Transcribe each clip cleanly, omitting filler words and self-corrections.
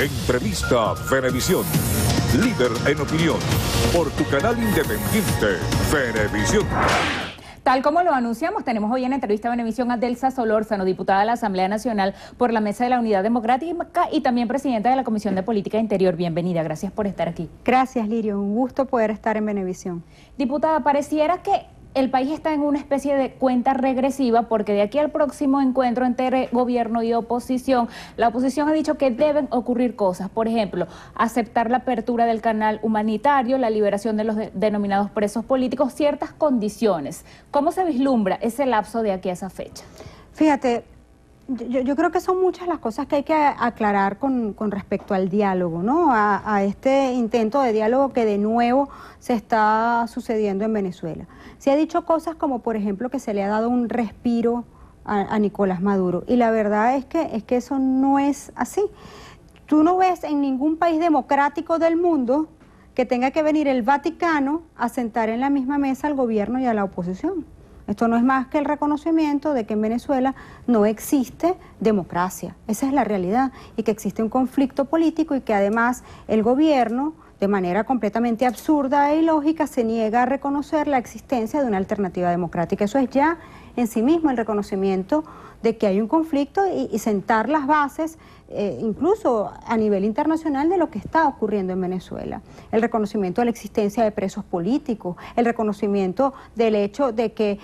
Entrevista Venevisión. Líder en opinión. Por tu canal independiente, Venevisión. Tal como lo anunciamos, tenemos hoy en entrevista Venevisión a Delsa Solórzano, diputada de la Asamblea Nacional por la Mesa de la Unidad Democrática y también presidenta de la Comisión de Política Interior. Bienvenida, gracias por estar aquí. Gracias, Lirio, un gusto poder estar en Venevisión. Diputada, pareciera que el país está en una especie de cuenta regresiva porque de aquí al próximo encuentro entre gobierno y oposición, la oposición ha dicho que deben ocurrir cosas. Por ejemplo, aceptar la apertura del canal humanitario, la liberación de los denominados presos políticos, ciertas condiciones. ¿Cómo se vislumbra ese lapso de aquí a esa fecha? Fíjate, yo creo que son muchas las cosas que hay que aclarar con respecto al diálogo, ¿no? A este intento de diálogo que de nuevo se está sucediendo en Venezuela. Se ha dicho cosas como, por ejemplo, que se le ha dado un respiro a Nicolás Maduro, y la verdad es que eso no es así. Tú no ves en ningún país democrático del mundo que tenga que venir el Vaticano a sentar en la misma mesa al gobierno y a la oposición. Esto no es más que el reconocimiento de que en Venezuela no existe democracia, esa es la realidad, y que existe un conflicto político y que además el gobierno, de manera completamente absurda e ilógica, se niega a reconocer la existencia de una alternativa democrática. Eso es ya en sí mismo el reconocimiento de que hay un conflicto y sentar las bases, incluso a nivel internacional, de lo que está ocurriendo en Venezuela. El reconocimiento de la existencia de presos políticos, el reconocimiento del hecho de que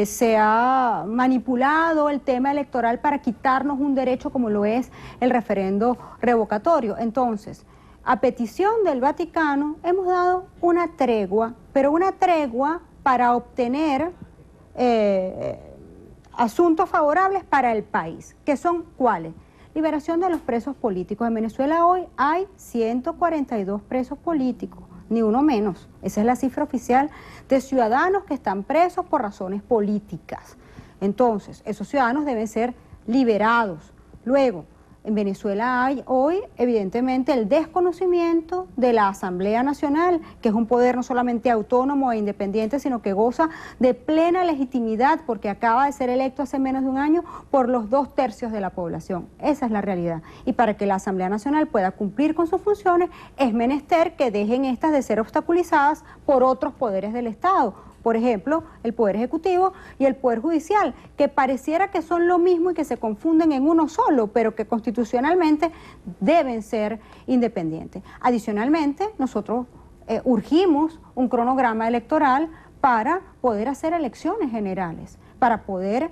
se ha manipulado el tema electoral para quitarnos un derecho como lo es el referendo revocatorio. Entonces, a petición del Vaticano hemos dado una tregua, pero una tregua para obtener asuntos favorables para el país, que son ¿cuáles? Liberación de los presos políticos. En Venezuela hoy hay 142 presos políticos, ni uno menos. Esa es la cifra oficial de ciudadanos que están presos por razones políticas. Entonces, esos ciudadanos deben ser liberados. Luego, en Venezuela hay hoy, evidentemente, el desconocimiento de la Asamblea Nacional, que es un poder no solamente autónomo e independiente, sino que goza de plena legitimidad porque acaba de ser electo hace menos de un año por los 2/3 de la población. Esa es la realidad. Y para que la Asamblea Nacional pueda cumplir con sus funciones, es menester que dejen estas de ser obstaculizadas por otros poderes del Estado. Por ejemplo, el Poder Ejecutivo y el Poder Judicial, que pareciera que son lo mismo y que se confunden en uno solo, pero que constitucionalmente deben ser independientes. Adicionalmente, nosotros urgimos un cronograma electoral para poder hacer elecciones generales, para poder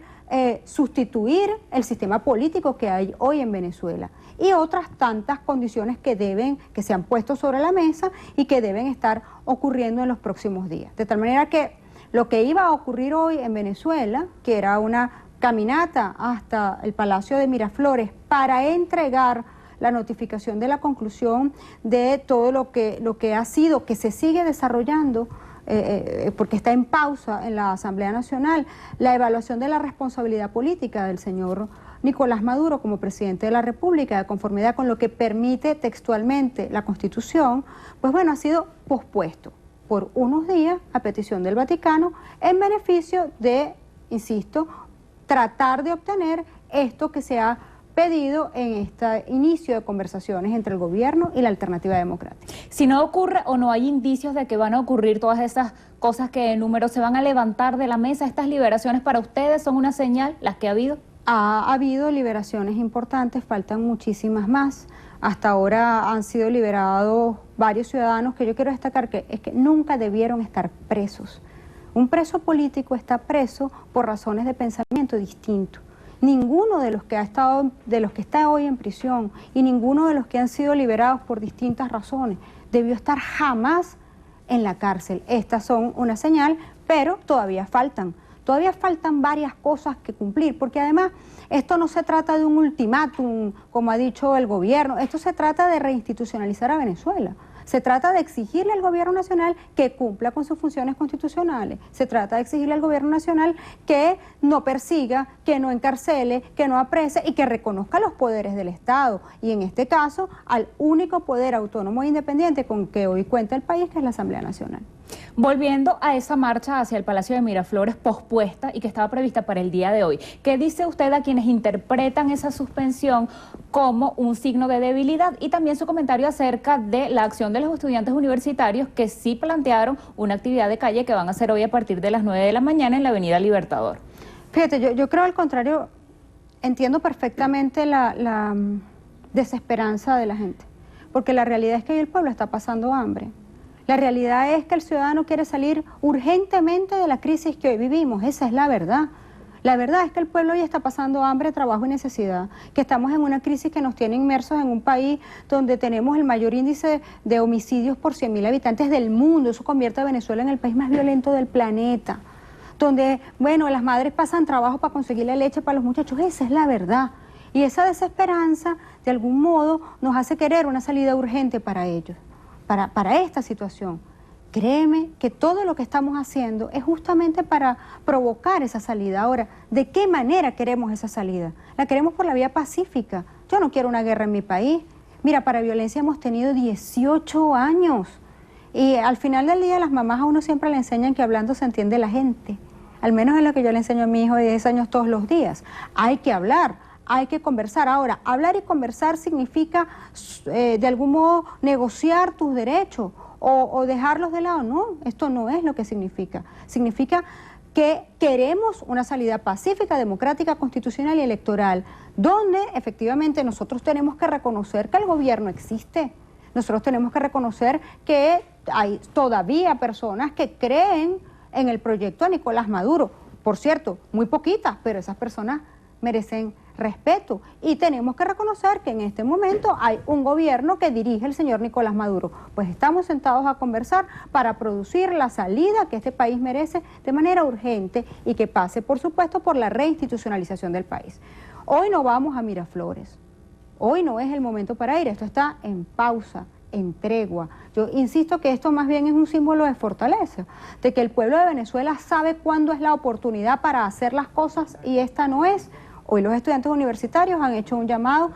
sustituir el sistema político que hay hoy en Venezuela y otras tantas condiciones que se han puesto sobre la mesa y que deben estar ocurriendo en los próximos días. De tal manera que lo que iba a ocurrir hoy en Venezuela, que era una caminata hasta el Palacio de Miraflores para entregar la notificación de la conclusión de todo lo que ha sido, que se sigue desarrollando, porque está en pausa en la Asamblea Nacional, la evaluación de la responsabilidad política del señor Nicolás Maduro como presidente de la República, de conformidad con lo que permite textualmente la Constitución, pues bueno, ha sido pospuesto por unos días a petición del Vaticano en beneficio de, insisto, tratar de obtener esto que se ha pedido en este inicio de conversaciones entre el gobierno y la alternativa democrática. Si no ocurre o no hay indicios de que van a ocurrir todas esas cosas que en número se van a levantar de la mesa, estas liberaciones para ustedes son una señal, las que ha habido. Ha habido liberaciones importantes, faltan muchísimas más. Hasta ahora han sido liberados varios ciudadanos que yo quiero destacar que es que nunca debieron estar presos. Un preso político está preso por razones de pensamiento distinto. Ninguno de los que está hoy en prisión y ninguno de los que han sido liberados por distintas razones debió estar jamás en la cárcel. Estas son una señal, pero todavía faltan varias cosas que cumplir, porque además esto no se trata de un ultimátum, como ha dicho el gobierno, esto se trata de reinstitucionalizar a Venezuela. Se trata de exigirle al gobierno nacional que cumpla con sus funciones constitucionales. Se trata de exigirle al gobierno nacional que no persiga, que no encarcele, que no aprese y que reconozca los poderes del Estado. Y en este caso, al único poder autónomo e independiente con que hoy cuenta el país, que es la Asamblea Nacional. Volviendo a esa marcha hacia el Palacio de Miraflores pospuesta y que estaba prevista para el día de hoy, ¿qué dice usted a quienes interpretan esa suspensión como un signo de debilidad? Y también su comentario acerca de la acción de los estudiantes universitarios que sí plantearon una actividad de calle que van a hacer hoy a partir de las 9 de la mañana en la Avenida Libertador. Fíjate, yo creo al contrario, entiendo perfectamente la desesperanza de la gente, porque la realidad es que hoy el pueblo está pasando hambre. La realidad es que el ciudadano quiere salir urgentemente de la crisis que hoy vivimos, esa es la verdad. La verdad es que el pueblo hoy está pasando hambre, trabajo y necesidad, que estamos en una crisis que nos tiene inmersos en un país donde tenemos el mayor índice de homicidios por 100.000 habitantes del mundo. Eso convierte a Venezuela en el país más violento del planeta, donde, bueno, las madres pasan trabajo para conseguir la leche para los muchachos, esa es la verdad. Y esa desesperanza, de algún modo, nos hace querer una salida urgente para ellos. Para esta situación. Créeme que todo lo que estamos haciendo es justamente para provocar esa salida. Ahora, ¿de qué manera queremos esa salida? La queremos por la vía pacífica. Yo no quiero una guerra en mi país. Mira, para violencia hemos tenido 18 años. Y al final del día las mamás a uno siempre le enseñan que hablando se entiende la gente. Al menos es lo que yo le enseño a mi hijo de 10 años todos los días. Hay que hablar. Hay que conversar. Ahora, hablar y conversar significa, de algún modo, negociar tus derechos o dejarlos de lado. No, esto no es lo que significa. Significa que queremos una salida pacífica, democrática, constitucional y electoral, donde efectivamente nosotros tenemos que reconocer que el gobierno existe. Nosotros tenemos que reconocer que hay todavía personas que creen en el proyecto de Nicolás Maduro. Por cierto, muy poquitas, pero esas personas merecen respeto, y tenemos que reconocer que en este momento hay un gobierno que dirige el señor Nicolás Maduro. Pues estamos sentados a conversar para producir la salida que este país merece de manera urgente y que pase, por supuesto, por la reinstitucionalización del país. Hoy no vamos a Miraflores, hoy no es el momento para ir, esto está en pausa, en tregua. Yo insisto que esto más bien es un símbolo de fortaleza, de que el pueblo de Venezuela sabe cuándo es la oportunidad para hacer las cosas y esta no es. Hoy los estudiantes universitarios han hecho un llamado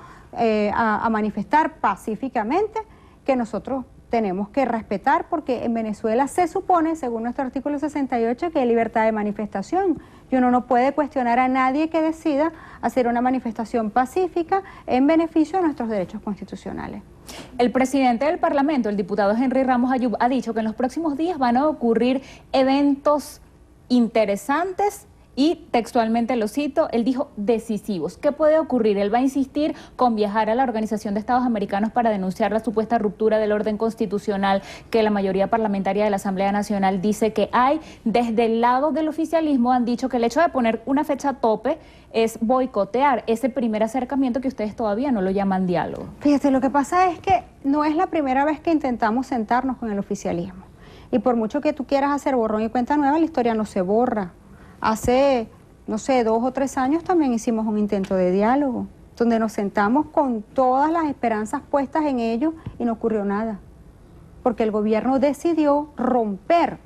a manifestar pacíficamente, que nosotros tenemos que respetar, porque en Venezuela se supone, según nuestro artículo 68, que hay libertad de manifestación y uno no puede cuestionar a nadie que decida hacer una manifestación pacífica en beneficio de nuestros derechos constitucionales. El presidente del Parlamento, el diputado Henry Ramos Ayub, ha dicho que en los próximos días van a ocurrir eventos interesantes y textualmente lo cito, él dijo decisivos. ¿Qué puede ocurrir? Él va a insistir con viajar a la Organización de Estados Americanos para denunciar la supuesta ruptura del orden constitucional que la mayoría parlamentaria de la Asamblea Nacional dice que hay. Desde el lado del oficialismo han dicho que el hecho de poner una fecha tope es boicotear ese primer acercamiento que ustedes todavía no lo llaman diálogo. Fíjate, lo que pasa es que no es la primera vez que intentamos sentarnos con el oficialismo. Y por mucho que tú quieras hacer borrón y cuenta nueva, la historia no se borra. Hace, no sé, 2 o 3 años también hicimos un intento de diálogo, donde nos sentamos con todas las esperanzas puestas en ellos y no ocurrió nada, porque el gobierno decidió romper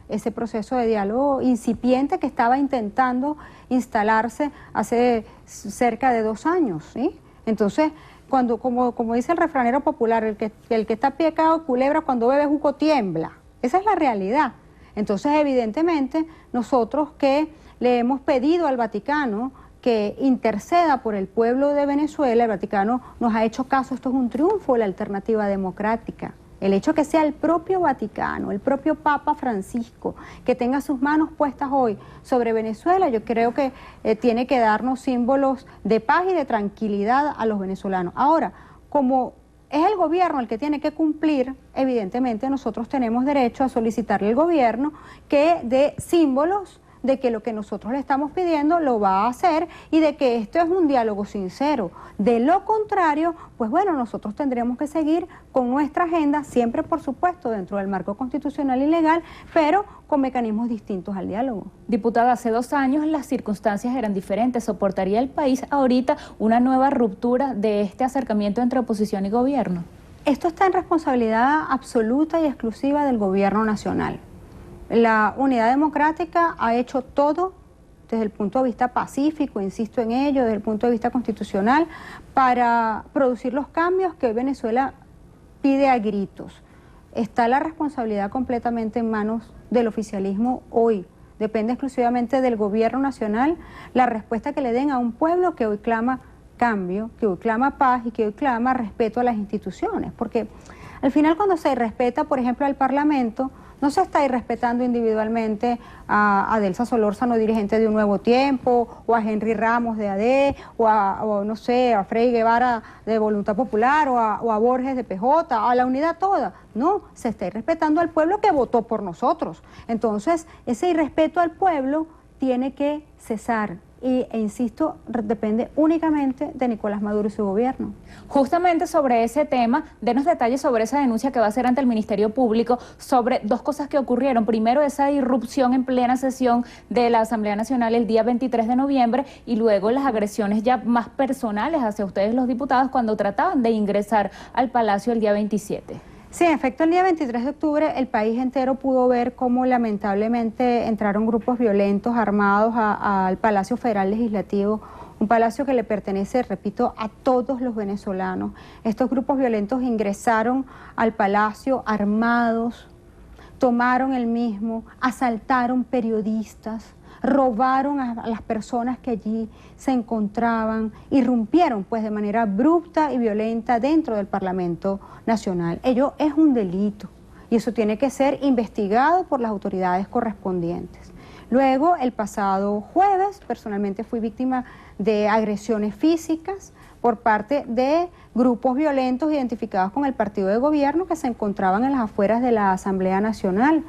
ese proceso de diálogo incipiente que estaba intentando instalarse hace cerca de 2 años, ¿sí? Entonces, como dice el refranero popular, el que está pecado culebra, cuando bebe jugo tiembla. Esa es la realidad. Entonces, evidentemente, nosotros que le hemos pedido al Vaticano que interceda por el pueblo de Venezuela, el Vaticano nos ha hecho caso, esto es un triunfo de la alternativa democrática. El hecho que sea el propio Vaticano, el propio Papa Francisco, que tenga sus manos puestas hoy sobre Venezuela, yo creo que tiene que darnos símbolos de paz y de tranquilidad a los venezolanos. Ahora, como es el gobierno el que tiene que cumplir, evidentemente nosotros tenemos derecho a solicitarle al gobierno que dé símbolos de que lo que nosotros le estamos pidiendo lo va a hacer y de que esto es un diálogo sincero. De lo contrario, pues bueno, nosotros tendremos que seguir con nuestra agenda, siempre por supuesto dentro del marco constitucional y legal, pero con mecanismos distintos al diálogo. Diputada, hace 2 años las circunstancias eran diferentes. ¿Soportaría el país ahorita una nueva ruptura de este acercamiento entre oposición y gobierno? Esto está en responsabilidad absoluta y exclusiva del gobierno nacional. La Unidad Democrática ha hecho todo desde el punto de vista pacífico, insisto en ello, desde el punto de vista constitucional, para producir los cambios que hoy Venezuela pide a gritos. está la responsabilidad completamente en manos del oficialismo hoy. Depende exclusivamente del gobierno nacional la respuesta que le den a un pueblo que hoy clama cambio, que hoy clama paz y que hoy clama respeto a las instituciones. Porque al final, cuando se respeta, por ejemplo, al Parlamento, no se está irrespetando individualmente a Delsa Solórzano, dirigente de Un Nuevo Tiempo, o a Henry Ramos de AD, o no sé, a Frei Guevara de Voluntad Popular, o a Borges de PJ, a la unidad toda. No, se está irrespetando al pueblo que votó por nosotros. Entonces, ese irrespeto al pueblo tiene que cesar. E insisto, depende únicamente de Nicolás Maduro y su gobierno. Justamente sobre ese tema, denos detalles sobre esa denuncia que va a hacer ante el Ministerio Público sobre dos cosas que ocurrieron. Primero, esa irrupción en plena sesión de la Asamblea Nacional el día 23 de noviembre y luego las agresiones ya más personales hacia ustedes los diputados cuando trataban de ingresar al Palacio el día 27. Sí, en efecto, el día 23 de octubre el país entero pudo ver cómo lamentablemente entraron grupos violentos armados al Palacio Federal Legislativo, un palacio que le pertenece, repito, a todos los venezolanos. Estos grupos violentos ingresaron al palacio armados, tomaron el mismo, asaltaron periodistas, robaron a las personas que allí se encontraban, irrumpieron pues de manera abrupta y violenta dentro del Parlamento Nacional. Ello es un delito y eso tiene que ser investigado por las autoridades correspondientes. Luego, el pasado jueves, personalmente fui víctima de agresiones físicas por parte de grupos violentos identificados con el partido de gobierno que se encontraban en las afueras de la Asamblea Nacional.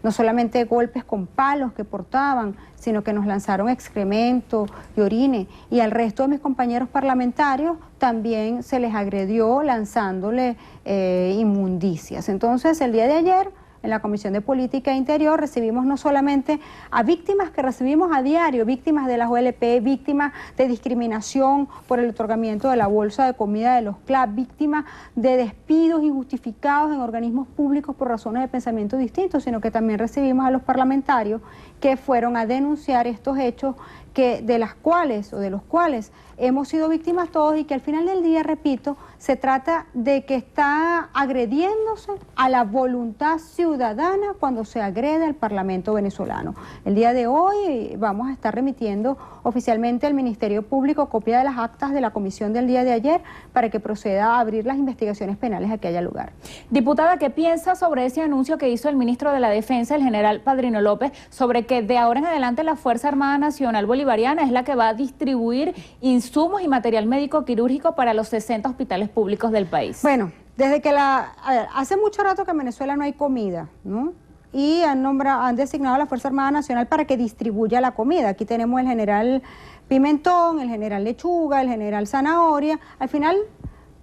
No solamente golpes con palos que portaban, sino que nos lanzaron excremento y orine. Y al resto de mis compañeros parlamentarios también se les agredió lanzándole inmundicias. Entonces, el día de ayer, en la Comisión de Política Interior, recibimos no solamente a víctimas que recibimos a diario, víctimas de las OLP, víctimas de discriminación por el otorgamiento de la bolsa de comida de los CLAP, víctimas de despidos injustificados en organismos públicos por razones de pensamiento distintos, sino que también recibimos a los parlamentarios que fueron a denunciar estos hechos de los cuales hemos sido víctimas todos y que al final del día, repito, se trata de que está agrediéndose a la voluntad ciudadana cuando se agrede al Parlamento venezolano. El día de hoy vamos a estar remitiendo oficialmente al Ministerio Público copia de las actas de la comisión del día de ayer para que proceda a abrir las investigaciones penales a que haya lugar. Diputada, ¿qué piensa sobre ese anuncio que hizo el ministro de la Defensa, el general Padrino López, sobre que de ahora en adelante la Fuerza Armada Nacional Bolivariana es la que va a distribuir insumos y material médico quirúrgico para los 60 hospitales públicos del país? Bueno, desde que hace mucho rato que en Venezuela no hay comida, ¿no? Y han designado a la Fuerza Armada Nacional para que distribuya la comida. Aquí tenemos el general Pimentón, el general Lechuga, el general Zanahoria, al final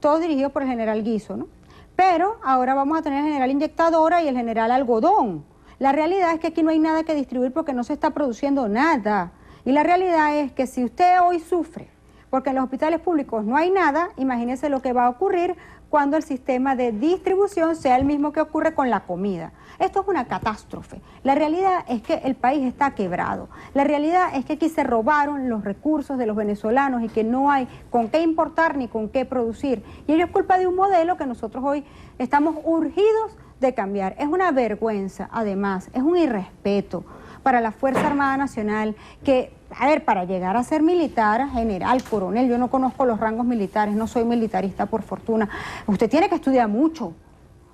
todo dirigido por el general Guizo, ¿no? Pero ahora vamos a tener el general Inyectadora y el general Algodón. La realidad es que aquí no hay nada que distribuir porque no se está produciendo nada. Y la realidad es que si usted hoy sufre porque en los hospitales públicos no hay nada, imagínese lo que va a ocurrir cuando el sistema de distribución sea el mismo que ocurre con la comida. Esto es una catástrofe. La realidad es que el país está quebrado. La realidad es que aquí se robaron los recursos de los venezolanos y que no hay con qué importar ni con qué producir. Y ello es culpa de un modelo que nosotros hoy estamos urgidos de cambiar. Es una vergüenza, además, es un irrespeto para la Fuerza Armada Nacional que, a ver, para llegar a ser militar, general, coronel, yo no conozco los rangos militares, no soy militarista por fortuna, usted tiene que estudiar mucho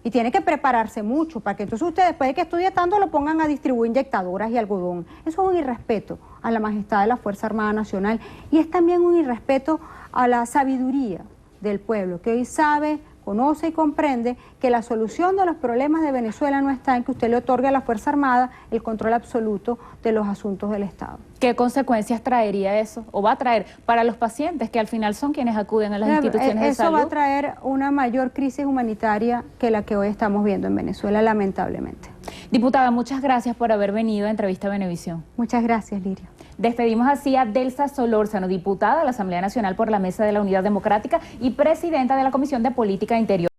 y tiene que prepararse mucho para que entonces usted después de que estudie tanto lo pongan a distribuir inyectadoras y algodón. Eso es un irrespeto a la majestad de la Fuerza Armada Nacional y es también un irrespeto a la sabiduría del pueblo que hoy sabe, conoce y comprende que la solución de los problemas de Venezuela no está en que usted le otorgue a la Fuerza Armada el control absoluto de los asuntos del Estado. ¿Qué consecuencias traería eso? ¿O va a traer para los pacientes que al final son quienes acuden a las instituciones de salud? Eso va a traer una mayor crisis humanitaria que la que hoy estamos viendo en Venezuela, lamentablemente. Diputada, muchas gracias por haber venido a Entrevista a Venevisión. Muchas gracias, Liria. Despedimos así a Delsa Solórzano, diputada de la Asamblea Nacional por la Mesa de la Unidad Democrática y presidenta de la Comisión de Política Interior.